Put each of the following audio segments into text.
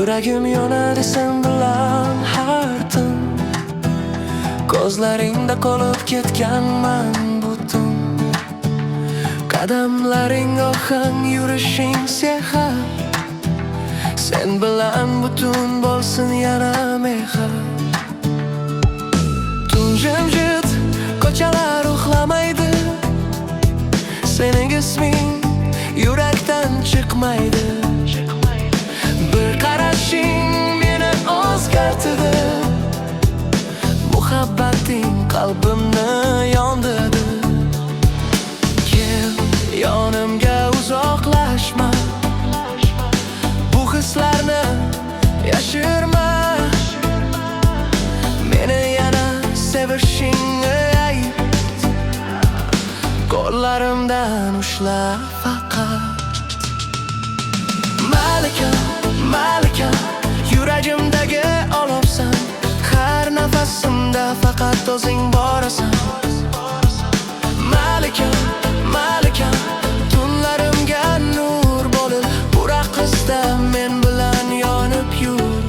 Yuragim yonadi sen bilan har tun. Ko'zlaringda qolib ketganman butun. Qadamlaring ohang, yurishing sehr. Sen bilan butun bo'lsin yana mehr. Tun jimjit, ko'chalar uxlamaydi. Sening isming yurakdan chiqmaydi. Bir qarashing meni o'zgartirdi. Muhabbating qalbimni yondirdi. Kel yonimga uzoqlashma. Bu hislarni yashirma. Meni yana sevishingni ayt. Qo'llarimdan ushla faqat. Malikam, malikam, yuragimdagi olovsan. Har nafasimda faqat o'zing borasan. Malikam, malikam, tunlarimga nur bo'lib, buraqizda men bilan yonib yur.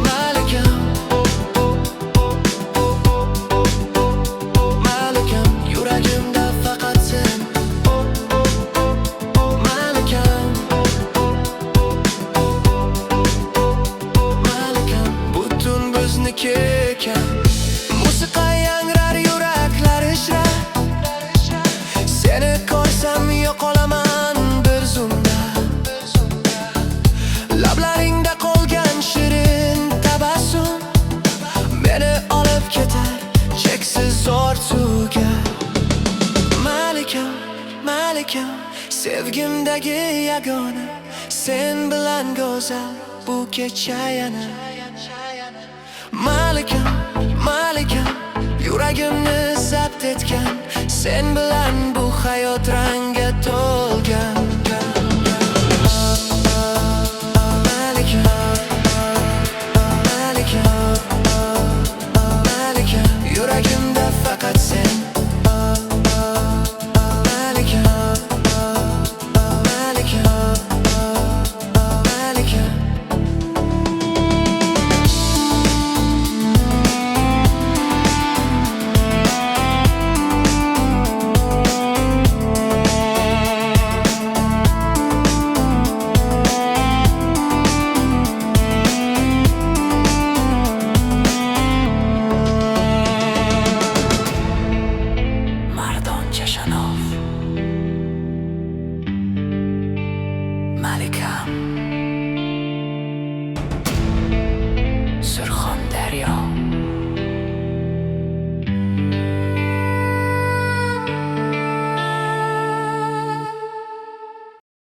Malikam, malikam, yuragimda faqat sen. Malikam, malikam, butun bizniki ekan. Musiqa yangrar, yuraklar ishrar. Seni ko'rsam yo'qolaman bir zumda. Lablaringda qolgan shirin tabassum meni olib ketar cheksiz orzuga. Malikam, malikam, sevgimdagi yagona. Sen bilan go'zal bu kecha yana. Malikam, malikam, yuragimni zabt etgan. Sen bilan bu hayot rangga to'lgan.